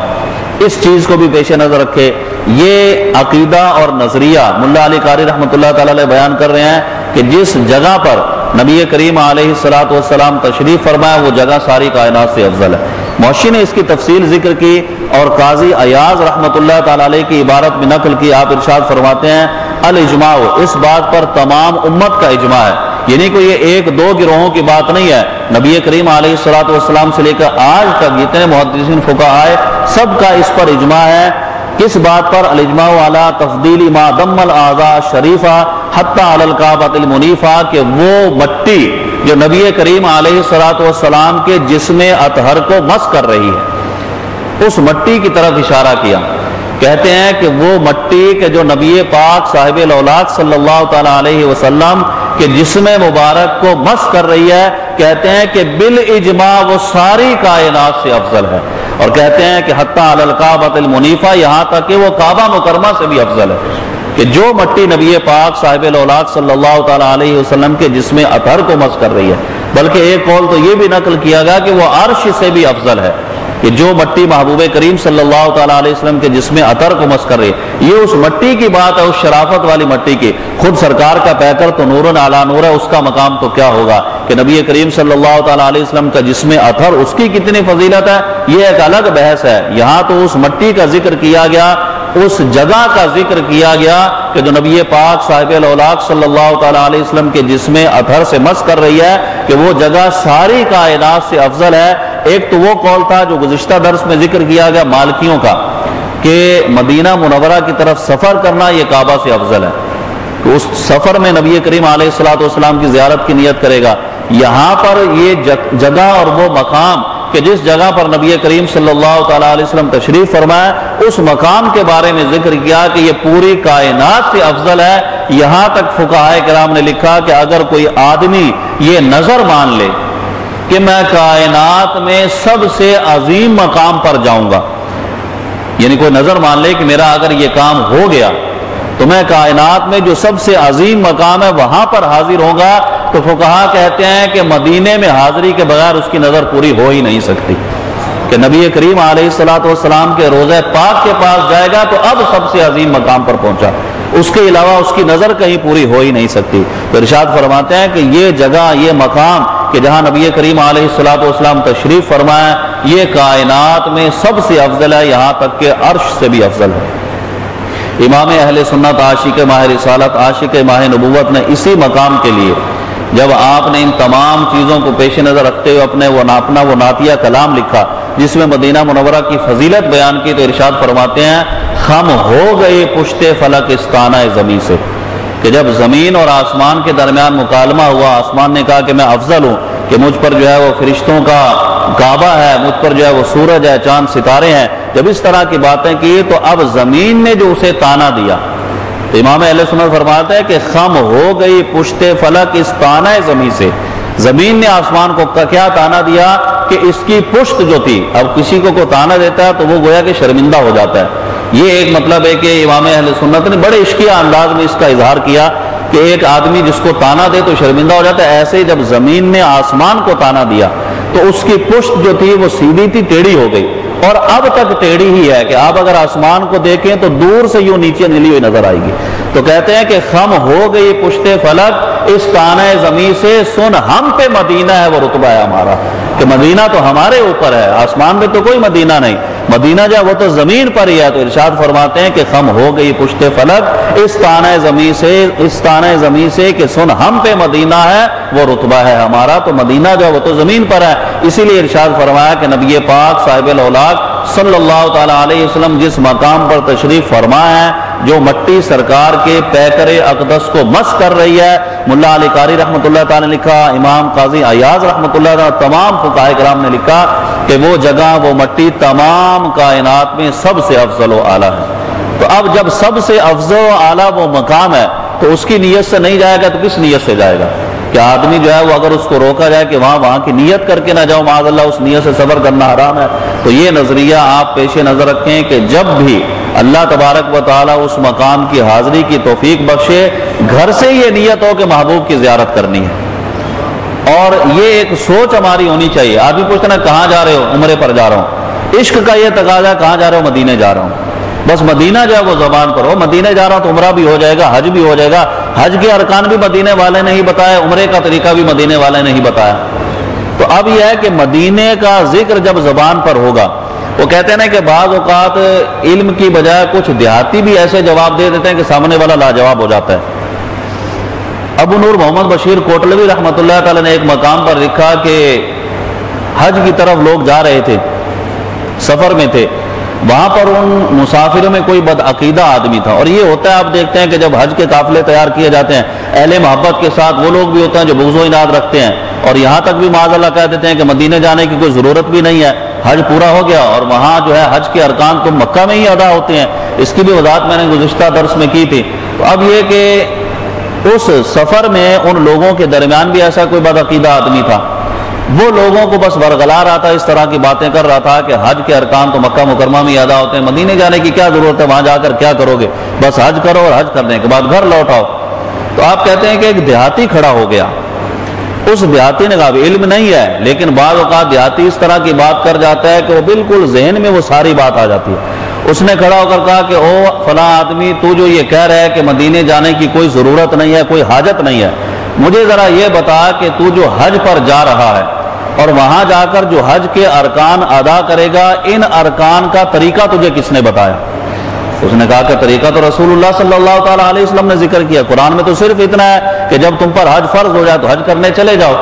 [SPEAKER 1] اس چیز کو بھی پیش نظر رکھے۔ یہ عقیدہ اور نظریہ ملا علی قاری رحمۃ اللہ تعالی علیہ بیان کر رہے ہیں کہ جس جگہ پر نبی کریم علیہ الصلوۃ والسلام تشریف فرمایا وہ جگہ ساری کائنات سے افضل ہے۔ موشی نے اس کی تفصیل ذکر کی، اور قاضی ایاز رحمۃ اللہ تعالی علیہ کی عبارت میں نقل کی۔ آپ ارشاد فرماتے ہیں الاجماع، اس بات پر تمام امت کا اجماع ہے، یعنی کوئی یہ ایک دو گروہوں کی بات نہیں ہے۔ نبی کریم علیہ الصلوۃ والسلام سے لے کر آج تک جتنے محدثین فقہاء آئے سب کا اس پر اجماع ہے۔ کس بات پر؟ الاجماع علی تفضیل ما دم الاعضاء الشریفہ حتی علی الکعبۃ المنیفہ، کہ وہ مٹی جو نبی کریم علیہ الصلوۃ والسلام کے جسم اطہر کو مس کر رہی ہے، اس مٹی کی طرف اشارہ کیا۔ کہتے ہیں کہ وہ مٹی کہ جو نبی پاک صاحب الاولاق صلی اللہ تعالی علیہ وسلم کہ جسم مبارک کو مس کر رہی ہے، کہتے ہیں کہ بالاجماع وہ ساری کائنات سے افضل ہے، اور کہتے ہیں کہ حتی علی الکعبۃ المنیفہ، یہاں تک کہ وہ کعبہ مکرمہ سے بھی افضل ہے، کہ جو مٹی نبی پاک صاحب الاولاق صلی اللہ تعالی علیہ وسلم کے جسم اطہر کو مس کر رہی ہے۔ بلکہ ایک قول تو یہ بھی نقل کیا گیا کہ وہ عرش سے بھی افضل ہے، کہ جو مٹی محبوب کریم صلی اللہ تعالیٰ علیہ وسلم کے جسم اطہر کو مس کر رہی ہے، یہ اس مٹی کی بات ہے، اس شرافت والی مٹی کی۔ خود سرکار کا پیکر تو نور علی نور ہے، اس کا مقام تو کیا ہوگا کہ نبی کریم صلی اللہ تعالیٰ علیہ وسلم کا جسم اطہر، اس کی کتنی فضیلت ہے، یہ ایک الگ بحث ہے۔ یہاں تو اس مٹی کا ذکر کیا گیا، اس جگہ کا ذکر کیا گیا کہ جو نبی پاک صاحب الاولاق صلی اللہ تعالیٰ علیہ وسلم کے جسم اطہر سے مس کر رہی ہے، کہ وہ جگہ ساری کائنات سے افضل ہے۔ ایک تو وہ قول تھا جو گزشتہ درس میں ذکر کیا گیا مالکیوں کا، کہ مدینہ منورہ کی طرف سفر کرنا یہ کعبہ سے افضل ہے، تو اس سفر میں نبی کریم علیہ الصلوۃ والسلام کی زیارت کی نیت کرے گا۔ یہاں پر یہ جگہ اور وہ مقام کہ جس جگہ پر نبی کریم صلی اللہ تعالیٰ علیہ وسلم تشریف فرمایا، اس مقام کے بارے میں ذکر کیا کہ یہ پوری کائنات سے افضل ہے۔ یہاں تک فقہاء کرام نے لکھا کہ اگر کوئی آدمی یہ نظر مان لے کہ میں کائنات میں سب سے عظیم مقام پر جاؤں گا، یعنی کوئی نظر مان لے کہ میرا اگر یہ کام ہو گیا تو میں کائنات میں جو سب سے عظیم مقام ہے وہاں پر حاضر ہوں گا، تو فقہاء کہتے ہیں کہ مدینے میں حاضری کے بغیر اس کی نظر پوری ہو ہی نہیں سکتی، کہ نبی کریم علیہ الصلوۃ والسلام کے روضہ پاک کے پاس جائے گا تو اب سب سے عظیم مقام پر پہنچا، اس کے علاوہ اس کی نظر کہیں پوری ہو ہی نہیں سکتی۔ تو ارشاد فرماتے ہیں کہ یہ جگہ، یہ مقام کہ جہاں نبی کریم علیہ الصلوۃ والسلام تشریف فرمایا، یہ کائنات میں سب سے افضل ہے، یہاں تک کہ عرش سے بھی افضل ہے۔ امام اہل سنت عاشق ماہ رسالت، عاشق ماہ نبوت نے اسی مقام کے لیے جب آپ نے ان تمام چیزوں کو پیش نظر رکھتے ہوئے اپنا وہ نعتیہ کلام لکھا جس میں مدینہ منورہ کی فضیلت بیان کی، تو ارشاد فرماتے ہیں خم ہو گئے پشت فلک استانہ زمین سے، کہ جب زمین اور آسمان کے درمیان مکالمہ ہوا، آسمان نے کہا کہ میں افضل ہوں، کہ مجھ پر جو ہے وہ فرشتوں کا کعبہ ہے، مجھ پر جو ہے وہ سورج ہے، چاند ستارے ہیں، جب اس طرح کی باتیں کی تو اب زمین نے جو اسے تانا دیا، تو امام اہل سنت فرماتا ہے کہ خم ہو گئی پشت فلک اس تانہ زمین سے، زمین نے آسمان کو کیا تانا دیا کہ اس کی پشت جو تھی، اب کسی کو کوئی تانا دیتا ہے تو وہ گویا کہ شرمندہ ہو جاتا ہے۔ یہ ایک مطلب ہے کہ امام اہل سنت نے بڑے عشقیہ انداز میں اس کا اظہار کیا کہ ایک آدمی جس کو تانا دے تو شرمندہ ہو جاتا ہے، ایسے ہی جب زمین نے آسمان کو تانا دیا تو اس کی پشت جو تھی وہ سیدھی تھی، ٹیڑھی ہو گئی، اور اب تک ٹیڑھی ہی ہے کہ آپ اگر آسمان کو دیکھیں تو دور سے یوں نیچے نلی ہوئی نظر آئے گی. تو کہتے ہیں کہ خم ہو گئی پشت فلک اس تانہ زمین سے، سن ہم پہ مدینہ ہے وہ رتبہ ہے ہمارا، کہ مدینہ تو ہمارے اوپر ہے، آسمان میں تو کوئی مدینہ نہیں، مدینہ جو ہے وہ تو زمین پر ہی ہے. تو ارشاد فرماتے ہیں کہ خم ہو گئی پشت فلک اس تانہ زمین سے کہ سن ہم پہ مدینہ ہے وہ رتبہ ہے ہمارا. تو مدینہ جو ہے وہ تو زمین پر ہے. اسی لیے ارشاد فرمایا کہ نبی پاک صاحب الاولاق صلی اللہ تعالیٰ علیہ وسلم جس مقام پر تشریف فرما ہے، جو مٹی سرکار کے پیکر اقدس کو مس کر رہی ہے، ملا علی قاری رحمۃ اللہ تعالیٰ نے لکھا، امام قاضی عیاض رحمۃ اللہ تعالیٰ، تمام فقہاء کرام نے لکھا کہ وہ جگہ وہ مٹی تمام کائنات میں سب سے افضل و اعلیٰ ہے. تو اب جب سب سے افضل و اعلیٰ وہ مقام ہے تو اس کی نیت سے نہیں جائے گا تو کس نیت سے جائے گا؟ کہ آدمی جو ہے وہ اگر اس کو روکا جائے کہ وہاں کی نیت کر کے نہ جاؤ، معاذ اللہ اس نیت سے سفر کرنا حرام ہے. تو یہ نظریہ آپ پیش نظر رکھیں کہ جب بھی اللہ تبارک و تعالیٰ اس مقام کی حاضری کی توفیق بخشے، گھر سے یہ نیت ہو کہ محبوب کی زیارت کرنی ہے. اور یہ ایک سوچ ہماری ہونی چاہیے. آدمی پوچھتا ہے کہاں جا رہے ہو؟ عمرے پر جا رہا ہوں. عشق کا یہ تقاضا ہے کہاں جا رہے ہو؟ مدینے جا رہا ہوں. بس مدینہ جو ہے وہ زبان پر ہو، مدینے جا رہا ہوں تو عمرہ بھی ہو جائے گا، حج بھی ہو جائے گا. حج کے ارکان بھی مدینے والے نے ہی بتایا، عمرے کا طریقہ بھی مدینے والے نے ہی بتایا. تو اب یہ ہے کہ مدینے کا ذکر جب زبان پر ہوگا، وہ کہتے ہیں نا کہ بعض اوقات علم کی بجائے کچھ دیہاتی بھی ایسے جواب دے دیتے ہیں کہ سامنے والا لاجواب ہو جاتا ہے. ابو نور محمد بشیر کوٹلوی رحمۃ اللہ تعالی نے ایک مقام پر لکھا کہ حج کی طرف لوگ جا رہے تھے، سفر میں تھے، وہاں پر ان مسافروں میں کوئی بدعقیدہ آدمی تھا. اور یہ ہوتا ہے، آپ دیکھتے ہیں کہ جب حج کے قافلے تیار کیے جاتے ہیں اہل محبت کے ساتھ، وہ لوگ بھی ہوتے ہیں جو بغض و اناد رکھتے ہیں اور یہاں تک بھی معاذ اللہ کہہ دیتے ہیں کہ مدینے جانے کی کوئی ضرورت بھی نہیں ہے، حج پورا ہو گیا اور وہاں جو ہے حج کے ارکان تو مکہ میں ہی ادا ہوتے ہیں. اس کی بھی وضاحت میں نے گزشتہ درس میں کی تھی. تو اب یہ کہ اس سفر میں ان لوگوں کے درمیان بھی ایسا کوئی بدعقیدہ آدمی تھا، وہ لوگوں کو بس ورغلا رہا تھا، اس طرح کی باتیں کر رہا تھا کہ حج کے ارکان تو مکہ مکرمہ میں ادا ہوتے ہیں، مدینے جانے کی کیا ضرورت ہے، وہاں جا کر کیا کرو گے، بس حج کرو اور حج کرنے کے بعد گھر لوٹ آؤ. تو آپ کہتے ہیں کہ ایک دیہاتی کھڑا ہو گیا. اس دیہاتی نے کہا علم نہیں ہے، لیکن بعض اوقات دیہاتی اس طرح کی بات کر جاتا ہے کہ وہ بالکل ذہن میں وہ ساری بات آ جاتی ہے. اس نے کھڑا ہو کر کہا کہ او فلاں آدمی، تو جو یہ کہہ رہا ہے کہ مدینے جانے کی کوئی ضرورت نہیں ہے، کوئی حاجت نہیں ہے، مجھے ذرا یہ بتا کہ تو جو حج پر جا رہا ہے اور وہاں جا کر جو حج کے ارکان ادا کرے گا، ان ارکان کا طریقہ تجھے کس نے بتایا؟ اس نے کہا کہ طریقہ تو رسول اللہ صلی اللہ تعالیٰ علیہ وسلم نے ذکر کیا، قرآن میں تو صرف اتنا ہے کہ جب تم پر حج فرض ہو جائے تو حج کرنے چلے جاؤ.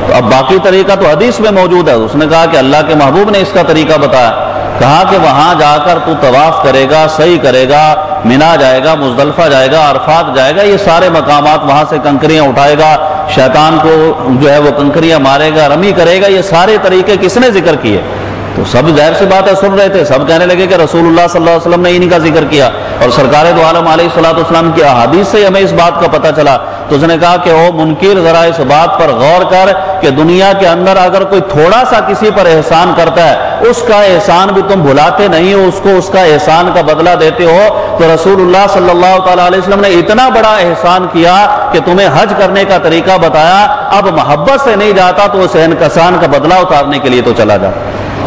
[SPEAKER 1] تو اب باقی طریقہ تو حدیث میں موجود ہے. اس نے کہا کہ اللہ کے محبوب نے اس کا طریقہ بتایا. کہا کہ وہاں جا کر تو طواف کرے گا، سعی کرے گا، منا جائے گا، مزدلفہ جائے گا، عرفات جائے گا، یہ سارے مقامات وہاں سے کنکریاں اٹھائے گا، شیطان کو جو ہے وہ کنکریاں مارے گا، رمی کرے گا. یہ سارے طریقے کس نے ذکر کیے؟ تو سب ظاہر سی بات ہے سن رہے تھے، سب کہنے لگے کہ رسول اللہ صلی اللہ علیہ وسلم نے انہی کا ذکر کیا اور سرکار دو عالم علیہ الصلوۃ والسلام کی احادیث سے ہمیں اس بات کا پتہ چلا. تو اس نے کہا کہ او منکر، ذرا اس بات پر غور کر کہ دنیا کے اندر اگر کوئی تھوڑا سا کسی پر احسان کرتا ہے، اس کا احسان بھی تم بھلاتے نہیں ہو، اس کو اس کا احسان کا بدلہ دیتے ہو. تو رسول اللہ صلی اللہ تعالیٰ علیہ وسلم نے اتنا بڑا احسان کیا کہ تمہیں حج کرنے کا طریقہ بتایا. اب محبت سے نہیں جاتا تو اس احسان کا بدلہ اتارنے کے لیے تو چلا جا.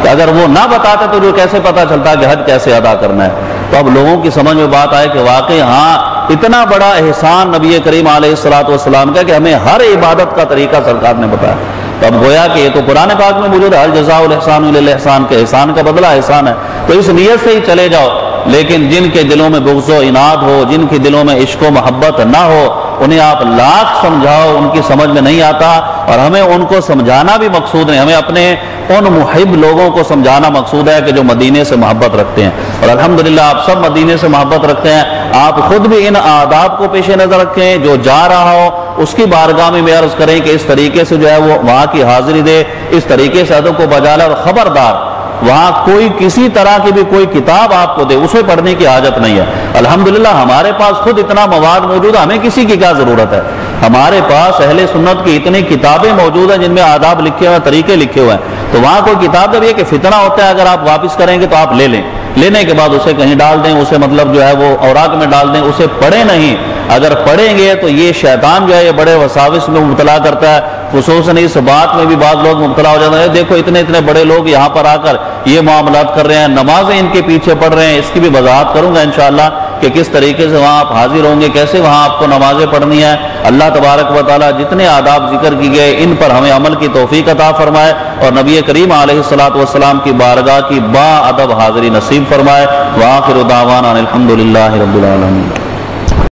[SPEAKER 1] اگر وہ نہ بتاتے تو جو کیسے پتا چلتا کہ حج کیسے ادا کرنا ہے. تو اب لوگوں کی سمجھ میں بات آئے کہ واقعی ہاں اتنا بڑا احسان نبی کریم علیہ الصلوۃ والسلام کا کہ ہمیں ہر عبادت کا طریقہ سرکار نے بتایا. تو اب گویا کہ یہ تو قرآن پاک میں موجود ہے، هل جزاء الاحسان الا الاحسان، کے احسان کا بدلہ احسان ہے. تو اس نیت سے ہی چلے جاؤ. لیکن جن کے دلوں میں بغض و اناد ہو، جن کے دلوں میں عشق و محبت نہ ہو، انہیں آپ لاکھ سمجھاؤ، ان کی سمجھ میں نہیں آتا. اور ہمیں ان کو سمجھانا بھی مقصود نہیں، ہمیں اپنے ان محب لوگوں کو سمجھانا مقصود ہے کہ جو مدینے سے محبت رکھتے ہیں. اور الحمدللہ آپ سب مدینے سے محبت رکھتے ہیں. آپ خود بھی ان آداب کو پیش نظر رکھیں. جو جا رہا ہو اس کی بارگاہ میں عرض کریں کہ اس طریقے سے جو ہے وہ وہاں کی حاضری دے، اس طریقے سے ادب کو بجا لے. اور خبردار وہاں کوئی کسی طرح کی بھی کوئی کتاب آپ کو دے، اسے پڑھنے کی حاجت نہیں ہے. الحمدللہ ہمارے پاس خود اتنا مواد موجود ہے، ہمیں کسی کی کیا ضرورت ہے. ہمارے پاس اہل سنت کی اتنی کتابیں موجود ہیں جن میں آداب لکھے ہوئے ہیں، طریقے لکھے ہوئے ہیں. تو وہاں کوئی کتاب جب یہ کہ فتنہ ہوتا ہے، اگر آپ واپس کریں گے تو آپ لے لیں، لینے کے بعد اسے کہیں ڈال دیں، اسے مطلب جو ہے وہ اوراق میں ڈال دیں، اسے پڑھیں نہیں. اگر پڑھیں گے تو یہ شیطان جو ہے یہ بڑے وساوس میں مبتلا کرتا ہے. خصوصاً اس بات میں بھی بعض لوگ مبتلا ہو جاتے ہیں، دیکھو اتنے اتنے بڑے لوگ یہاں پر آ کر یہ معاملات کر رہے ہیں، نمازیں ان کے پیچھے پڑھ رہے ہیں، اس کی بھی وضاحت کروں گا انشاءاللہ کہ کس طریقے سے وہاں آپ حاضر ہوں گے، کیسے وہاں آپ کو نمازیں پڑھنی ہیں۔ اللہ تبارک و تعالیٰ جتنے آداب ذکر کی گئے ان پر ہمیں عمل کی توفیق عطا فرمائے، اور نبی کریم علیہ الصلوۃ والسلام کی بارگاہ کی با ادب حاضری نصیب فرمائے۔ وآخر دعوانا الحمدللہ رب العالمین۔